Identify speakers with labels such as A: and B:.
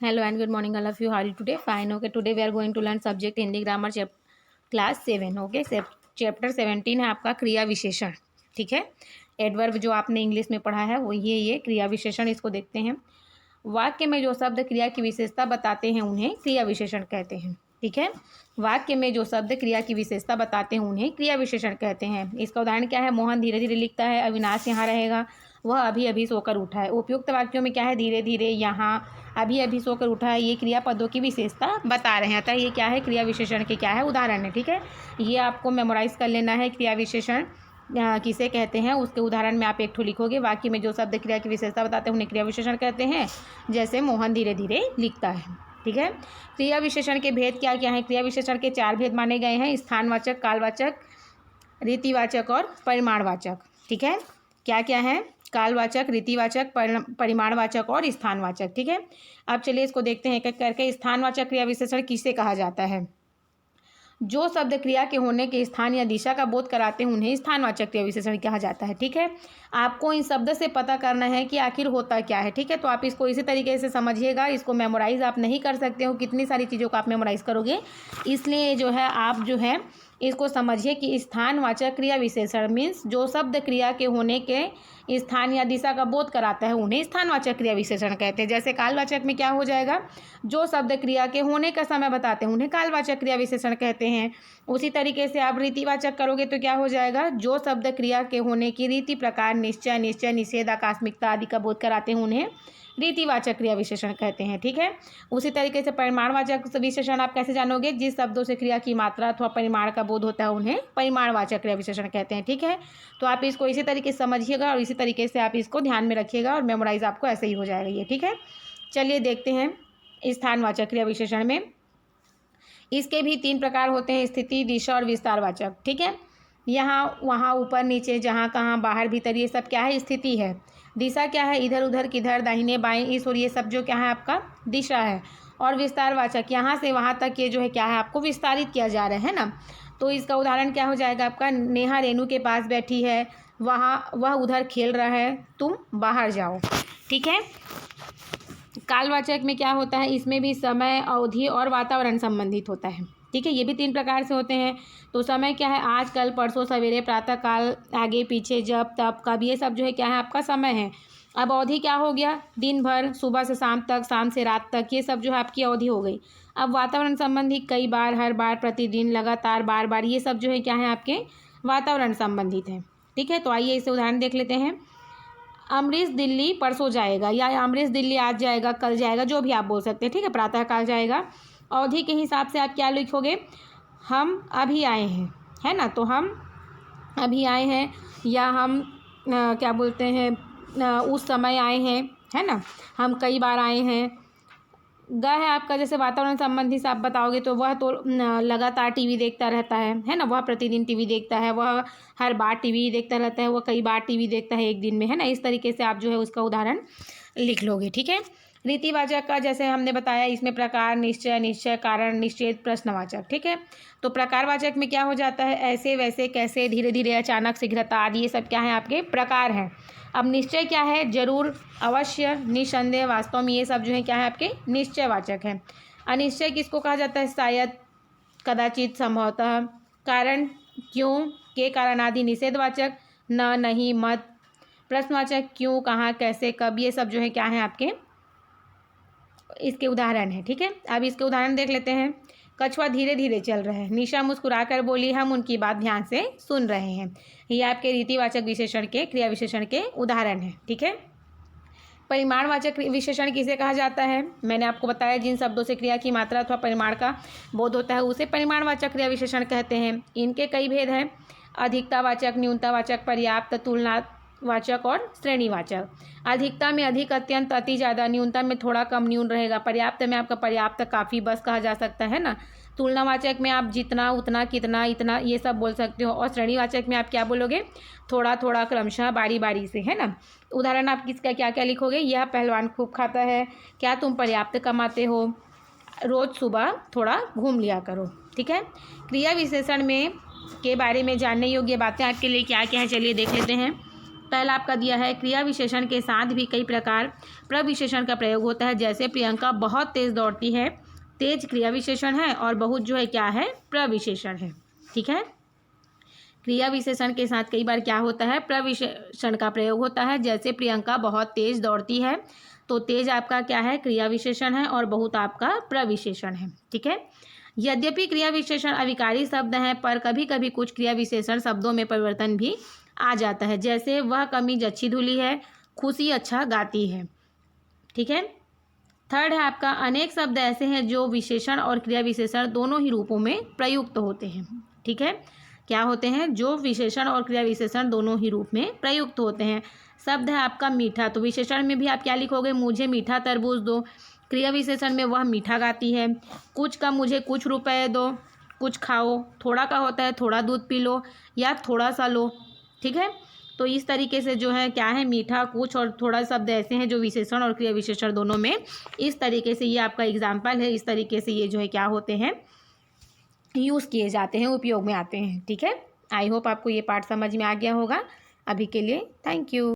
A: Hello and good morning, all of you. How are you today? Fine. Okay. Today we are going to learn subject Hindi grammar class 7. Okay. Chapter 17 है आपका क्रिया विशेषण. ठीक है. Adverb जो आपने English में पढ़ा है वो ये क्रिया विशेषण. इसको देखते हैं. वाक्य में जो शब्द क्रिया की विशेषता बताते हैं उन्हें क्रिया विशेषण कहते हैं. ठीक है. वाक्य में जो शब्द क्रिया की विशेषता बताते हैं उन्हें क्रिया विशेषण कहते हैं. इसका उदाहरण क्या है? मोहन धीरे धीरे लिखता है. अविनाश यहाँ रहेगा. वह अभी अभी सोकर उठा है. उपयुक्त वाक्यों में क्या है? धीरे धीरे, यहाँ, अभी अभी सोकर उठा है. ये क्रियापदों की विशेषता बता रहे हैं. अतः ये क्या है? क्रिया विशेषण के क्या है? उदाहरण है. ठीक है. ये आपको मेमोराइज कर लेना है. क्रिया विशेषण किसे कहते हैं उसके उदाहरण में आप एक ठो लिखोगे. वाक्य में जो शब्द क्रिया की विशेषता बताते हैं उन्हें क्रिया विशेषण कहते हैं. जैसे मोहन धीरे धीरे लिखता है. ठीक है. क्रिया विशेषण के भेद क्या क्या है? क्रिया विशेषण के 4 भेद माने गए हैं: स्थानवाचक, कालवाचक, रीतिवाचक और परिमाणवाचक. ठीक है. क्या क्या है? कालवाचक, रीतिवाचक, परिमाणवाचक और स्थानवाचक. ठीक है. अब चलिए इसको देखते हैं एक एक करके. स्थानवाचक क्रिया विशेषण किसे कहा जाता है? जो शब्द क्रिया के होने के स्थान या दिशा का बोध कराते हैं उन्हें स्थानवाचक क्रिया विशेषण कहा जाता है. ठीक है. आपको इन शब्द से पता करना है कि आखिर होता क्या है. ठीक है. तो आप इसको इसी तरीके से समझिएगा. इसको मेमोराइज आप नहीं कर सकते हो. कितनी सारी चीज़ों को आप मेमोराइज करोगे. इसलिए जो है आप जो है इसको समझिए कि स्थानवाचक क्रिया विशेषण मीन्स जो शब्द क्रिया के होने के स्थान या दिशा का बोध कराता है उन्हें स्थानवाचक क्रिया विशेषण कहते हैं. जैसे कालवाचक में क्या हो जाएगा? जो शब्द क्रिया के होने का समय बताते हैं उन्हें कालवाचक क्रिया विशेषण कहते हैं. उसी तरीके से आप रीतिवाचक करोगे तो क्या हो जाएगा? जो शब्द क्रिया के होने की रीति, प्रकार, निश्चय, निषेध, आकस्मिकता आदि का बोध कराते हैं उन्हें रीतिवाचक क्रिया विशेषण कहते हैं. ठीक है. उसी तरीके से परिमाणवाचक विशेषण आप कैसे जानोगे? जिस शब्दों से क्रिया की मात्रा अथवा परिमाण का बोध होता है उन्हें परिमाणवाचक क्रिया विशेषण कहते हैं. ठीक है. तो आप इसको इसी तरीके से समझिएगा और इसी तरीके से आप इसको ध्यान में रखिएगा और मेमोराइज आपको ऐसे ही हो जाएगा ये. ठीक है. चलिए देखते हैं स्थानवाचक क्रिया विशेषण में. इसके भी 3 प्रकार होते हैं: स्थिति, दिशा और विस्तारवाचक. ठीक है. यहाँ, वहाँ, ऊपर, नीचे, जहाँ, कहाँ, बाहर, भीतर, ये सब क्या है? स्थिति है. दिशा क्या है? इधर उधर, किधर, दाहिने बाएं, इस और ये सब जो क्या है आपका दिशा है. और विस्तारवाचक, यहाँ से वहाँ तक ये जो है क्या है आपको विस्तारित किया जा रहा है ना. तो इसका उदाहरण क्या हो जाएगा आपका? नेहा रेनू के पास बैठी है. वह उधर खेल रहा है. तुम बाहर जाओ. ठीक है. कालवाचक में क्या होता है? इसमें भी समय, अवधि और वातावरण संबंधित होता है. ठीक है. ये भी 3 प्रकार से होते हैं. तो समय क्या है? आज, कल, परसों, सवेरे, प्रातः काल, आगे पीछे, जब, तब, कब, ये सब जो है क्या है आपका समय है. अब अवधि क्या हो गया? दिन भर, सुबह से शाम तक, शाम से रात तक, ये सब जो है आपकी अवधि हो गई. अब वातावरण संबंधी कई बार, हर बार, प्रतिदिन, लगातार, बार बार, ये सब जो है क्या है आपके वातावरण संबंधित है. ठीक है. तो आइए इसे उदाहरण देख लेते हैं. अमरीश दिल्ली परसों जाएगा, या अमरीश दिल्ली आज जाएगा, कल जाएगा, जो भी आप बोल सकते हैं. ठीक है. प्रातःकाल जाएगा. अवधि के हिसाब से आप क्या लिखोगे? हम अभी आए हैं, है ना. तो हम अभी आए हैं, या हम क्या बोलते हैं उस समय आए हैं, है ना. हम कई बार आए हैं. ग है आपका जैसे वातावरण संबंधी से आप बताओगे तो वह तो लगातार टीवी देखता रहता है ना. वह प्रतिदिन टीवी देखता है. वह हर बार टीवी देखता रहता है. वह कई बार टीवी देखता है एक दिन में, है ना. इस तरीके से आप जो है उसका उदाहरण लिख लोगे. ठीक है. रीतिवाचक का जैसे हमने बताया, इसमें प्रकार, निश्चय, कारण, निषेध, प्रश्नवाचक. ठीक है. तो प्रकारवाचक में क्या हो जाता है? ऐसे, वैसे, कैसे, धीरे धीरे, अचानक, शीघ्रता आदि, ये सब क्या है आपके प्रकार हैं. अब निश्चय क्या है? जरूर, अवश्य, निसंदेह, वास्तव में, ये सब जो है क्या है आपके निश्चयवाचक है. अनिश्चय किसको कहा जाता है? शायद, कदाचित, संभवतः. कारण, क्यों, के कारण आदि निषेधवाचक. न, नहीं, मत. प्रश्नवाचक क्यों, कहाँ, कैसे, कब, ये सब जो है क्या है आपके इसके उदाहरण है. ठीक है. अब इसके उदाहरण देख लेते हैं. कछुआ धीरे धीरे चल रहा है. निशा मुस्कुराकर बोली, हम उनकी बात ध्यान से सुन रहे हैं. ये आपके रीतिवाचक विशेषण के, क्रिया विशेषण के उदाहरण हैं. ठीक है. परिमाणवाचक विशेषण किसे कहा जाता है? मैंने आपको बताया, जिन शब्दों से क्रिया की मात्रा अथवा परिमाण का बोध होता है उसे परिमाणवाचक क्रिया विशेषण कहते हैं. इनके कई भेद हैं: अधिकतावाचक, न्यूनतावाचक, पर्याप्त, तुलनावाचक और श्रेणीवाचक. अधिकता में अधिक, अत्यंत, अति ज़्यादा. न्यूनता में थोड़ा कम, न्यून रहेगा. पर्याप्त में आपका पर्याप्त, काफ़ी, बस कहा जा सकता है ना. तुलनावाचक में आप जितना, उतना, कितना, इतना, ये सब बोल सकते हो. और श्रेणीवाचक में आप क्या बोलोगे? थोड़ा थोड़ा, क्रमशः, बारी बारी से, है ना. उदाहरण आप किसका क्या क्या लिखोगे? यह पहलवान खूब खाता है. क्या तुम पर्याप्त कमाते हो? रोज़ सुबह थोड़ा घूम लिया करो. ठीक है. क्रिया विशेषण में के बारे में जानने योग्य बातें आपके लिए क्या क्या है, चलिए देख लेते हैं. पहला आपका दिया है क्रिया विशेषण के साथ भी कई प्रकार प्रविशेषण का प्रयोग होता है। जैसे प्रियंका बहुत तेज दौड़ती है, तेज क्रिया विशेषण है और बहुत जो है क्या है, प्रविशेषण है। ठीक है, क्रिया विशेषण के साथ कई बार क्या होता है, प्रविशेषण का प्रयोग होता है। जैसे प्रियंका बहुत तेज दौड़ती है, तो तेज आपका क्या है, क्रिया विशेषण है और बहुत आपका प्रविशेषण है। ठीक है, यद्यपि क्रिया विशेषण अविकारी शब्द हैं, पर कभी कभी कुछ क्रिया विशेषण शब्दों में परिवर्तन भी आ जाता है। जैसे वह कमीज अच्छी धुली है, खुशी अच्छा गाती है। ठीक है, थर्ड है आपका अनेक शब्द ऐसे हैं जो विशेषण और क्रिया विशेषण दोनों ही रूपों में प्रयुक्त होते हैं। ठीक है, क्या होते हैं, जो विशेषण और क्रिया विशेषण दोनों ही रूप में प्रयुक्त होते हैं। शब्द है आपका मीठा, तो विशेषण में भी आप क्या लिखोगे, मुझे मीठा तरबूज दो। क्रिया विशेषण में वह मीठा गाती है। कुछ का मुझे कुछ रुपए दो, कुछ खाओ। थोड़ा का होता है थोड़ा दूध पी लो या थोड़ा सा लो। ठीक है, तो इस तरीके से जो है क्या है, मीठा, कुछ और थोड़ा शब्द ऐसे हैं जो विशेषण और क्रिया विशेषण दोनों में इस तरीके से, ये आपका एग्जाम्पल है, इस तरीके से ये जो है क्या होते हैं, यूज़ किए जाते हैं, उपयोग में आते हैं। ठीक है, आई होप आपको ये पार्ट समझ में आ गया होगा। अभी के लिए थैंक यू।